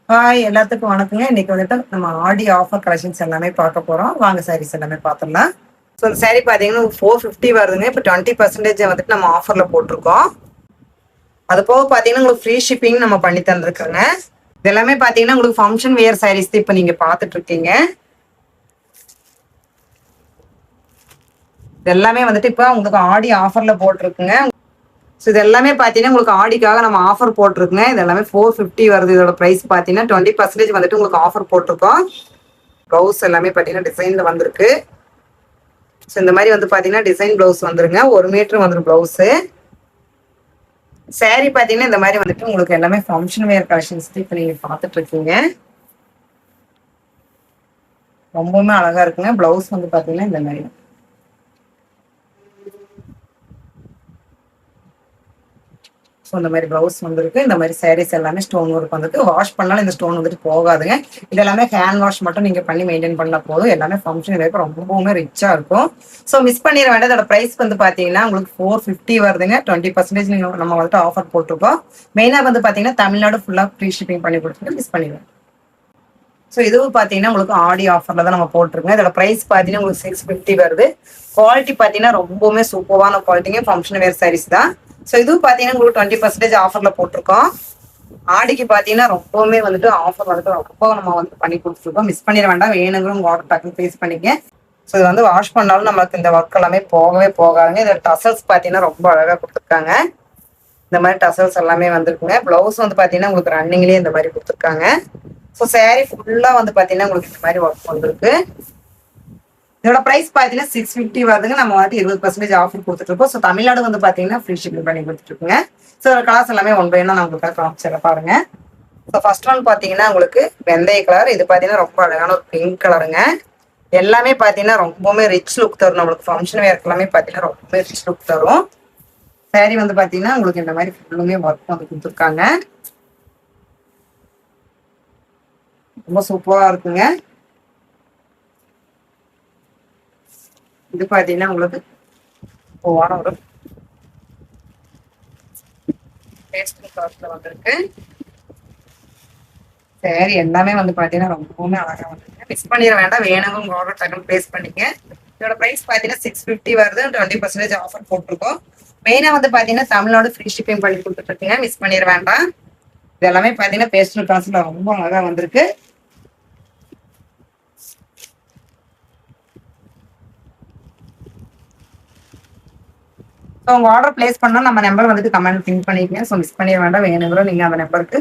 Hi எல்லாத்துக்கும் வணக்கங்க. இன்னைக்கு வந்துட்டு நம்ம ஆடி ஆஃபர் கலெக்ஷன்ஸ் எல்லாமே பார்க்க போறோம். வாங்க சாரீஸ் எல்லாமே பார்த்துடலாம். ஸோ இந்த சாரீ பார்த்தீங்கன்னா 450 வருதுங்க. இப்போ 20% வந்துட்டு நம்ம ஆஃபர்ல போட்டிருக்கோம். அது போக பார்த்தீங்கன்னா உங்களுக்கு ஃப்ரீ ஷிப்பிங் நம்ம பண்ணி தந்துருக்கோங்க. இது எல்லாமே பார்த்தீங்கன்னா உங்களுக்கு ஃபங்க்ஷன் வேர் சாரீஸ் தான் இப்போ நீங்க பார்த்துட்டு இருக்கீங்க. இது எல்லாமே வந்துட்டு இப்போ உங்களுக்கு ஆடி ஆஃபர்ல போட்டிருக்குங்க. ஸோ இது எல்லாமே பார்த்தீங்கன்னா உங்களுக்கு ஆடிக்காக நம்ம ஆஃபர் போட்டிருக்குங்க. இது எல்லாமே 450 வருது. இதோட ப்ரைஸ் பார்த்தீங்கன்னா 20% வந்துட்டு உங்களுக்கு ஆஃபர் போட்டிருக்கோம். ப்ளவுஸ் எல்லாமே பார்த்தீங்கன்னா டிசைன்ல வந்திருக்கு. ஸோ இந்த மாதிரி வந்து பார்த்தீங்கன்னா டிசைன் ப்ளவுஸ் வந்துருங்க. 1 மீட்டர் வந்துடும் ப்ளவுஸு. சாரீ பார்த்தீங்கன்னா இந்த மாதிரி வந்துட்டு உங்களுக்கு எல்லாமே ஃபங்க்ஷன் வேர் கலெக்ஷன்ஸ் இப்போ நீங்கள் பார்த்துட்டு இருக்கீங்க. ரொம்பவுமே அழகா இருக்குங்க. ப்ளவுஸ் வந்து பார்த்தீங்கன்னா இந்த மாதிரி ஸோ இந்த மாதிரி ப்ளவுஸ் வந்துருக்கு. இந்த மாதிரி சாரீஸ் எல்லாமே ஸ்டோன் ஒர்க் வந்துருக்கு. வாஷ் பண்ணாலும் இந்த ஸ்டோன் வந்துட்டு போகாதுங்க. இது எல்லாமே ஹேண்ட் வாஷ் மட்டும் நீங்க பண்ணி மெயின்டைன் பண்ணா போதும். எல்லாமே ஃபங்க்ஷன் வேர் ரொம்பவுமே ரிச்சா இருக்கும். ஸோ மிஸ் பண்ணிட வேண்டாம். இதோட பிரைஸ் வந்து பாத்தீங்கன்னா உங்களுக்கு 450 வருதுங்க. 20% நீங்க நம்ம வந்துட்டு ஆஃபர் போட்டிருக்கோம். மெயினா வந்து பாத்தீங்கன்னா தமிழ்நாடு ஃபுல்லா ஃப்ரீ ஷிப்பிங் பண்ணி கொடுத்துட்டு மிஸ் பண்ணிடுவேன். ஸோ இதுவும் பார்த்தீங்கன்னா உங்களுக்கு ஆடி ஆஃபரில் தான் நம்ம போட்டிருக்கோம். இதோட ப்ரைஸ் பார்த்தீங்கன்னா உங்களுக்கு 650 வருது. குவாலிட்டி பார்த்தீங்கன்னா ரொம்பவுமே சூப்பரான குவாலிட்டிங்க. ஃபங்க்ஷன் வேர் சாரீஸ் தான். ஸோ இதுவும் பார்த்தீங்கன்னா உங்களுக்கு 20% ஆஃபரில் போட்டிருக்கோம். ஆடிக்கு பார்த்தீங்கன்னா ரொம்பவுமே வந்துட்டு ஆஃபர் வந்துட்டு ரொம்ப நம்ம வந்து பண்ணி கொடுத்துருக்கோம். மிஸ் பண்ணிட வேண்டாம். வேணுங்கிற உங்கள் ஆர்டர் டக்குன்னு பேஸ் பண்ணிக்க. ஸோ இது வந்து வாஷ் பண்ணாலும் நமக்கு இந்த ஒர்க் எல்லாமே போகவே போகாதுங்க. இதோட டசல்ஸ் பார்த்தீங்கன்னா ரொம்ப அழகாக கொடுத்துருக்காங்க. இந்த மாதிரி டசல்ஸ் எல்லாமே வந்துருக்குங்க. ப்ளவுஸ் வந்து பார்த்தீங்கன்னா உங்களுக்கு ரன்னிங்லேயே இந்த மாதிரி கொடுத்துருக்காங்க. ஸோ சாரீ ஃபுல்லாக வந்து பார்த்தீங்கன்னா உங்களுக்கு இந்த மாதிரி ஒர்க் வந்துருக்கு. இதோட ப்ரைஸ் பார்த்தீங்கன்னா 650 வருதுங்க. நம்ம வந்து 20% ஆஃபர் கொடுத்துட்ருக்கோம். ஸோ தமிழ்நாடு வந்து பார்த்தீங்கன்னா ஃப்ரீ ஷிப்பிங் பண்ணி கொடுத்துட்ருக்குங்க. ஸோ கலர்ஸ் எல்லாமே ஒன் பை ஒன்னா நான் உங்களுக்கு காமிச்சிட பாருங்க. ஸோ ஃபர்ஸ்ட் ஒன் பார்த்தீங்கன்னா உங்களுக்கு வெந்தய கலர். இது பார்த்தீங்கன்னா ரொம்ப அழகான ஒரு பிங்க் கலருங்க. எல்லாமே பார்த்தீங்கன்னா ரொம்பவுமே ரிச் லுக் தரும். நம்மளுக்கு ஃபங்க்ஷன் வேர் எல்லாமே பார்த்தீங்கன்னா ரொம்பவே ரிச் லுக் தரும். சாரீ வந்து பார்த்தீங்கன்னா உங்களுக்கு இந்த மாதிரி ஃபுல்லுமே ஒர்க் வந்து கொடுத்துருக்காங்க. ரொம்ப சூப்பரா இருக்குங்க. இது பாத்தீங்கன்னா உங்களுக்கு போவான ஒரு வந்திருக்கு. சரி எல்லாமே வந்து பாத்தீங்கன்னா ரொம்பவுமே அழகா வந்துருக்கு. மிஸ் பண்ணிட வேண்டாம். வேணுங்க உங்க ஆர்டர் டக்குன்னு பிளேஸ் பண்ணிக்க. இதோட பிரைஸ் பாத்தீங்கன்னா 650 வருது. 20% ஆஃபர் போட்டிருக்கோம். மெயினா வந்து பாத்தீங்கன்னா தமிழ்நாடு ஃப்ரீ ஷிப்பிங் பண்ணி கொடுத்துட்டு இருக்கீங்க. மிஸ் பண்ணிட வேண்டாம். இது எல்லாமே பாத்தீங்கன்னா பேஸ்டல் காசுல ரொம்ப அழகா வந்திருக்கு. ஸோ உங்கள் ஆர்டர் பிளேஸ் பண்ணால் நம்ம நம்பர் வந்துட்டு கமெண்ட் பின் பண்ணிக்கங்க. ஸோ மிஸ் பண்ணிட வேண்டாம். வேணுங்கிற நீங்கள் அந்த நம்பருக்கு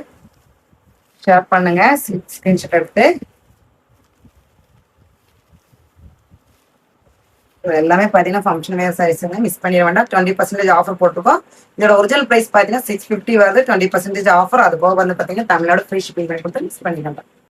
ஷேர் பண்ணுங்க. ஸ்க்ரீன்ஷாட் எடுத்து எல்லாமே பார்த்தீங்கன்னா ஃபங்க்ஷன் வேர் சாரீஸுங்க. மிஸ் பண்ணிட வேண்டாம். 20% ஆஃபர் போட்டிருக்கோம். இதோட ஒரிஜினல் ப்ரைஸ் பார்த்தீங்கன்னா 650 வருது. 20% ஆஃபர். அது போக வந்து பார்த்தீங்கன்னா தமிழ்நாடு ஃப்ரீ ஷிப்பிங் பண்ணி கொடுத்து மிஸ் பண்ணிட வேண்டாம்.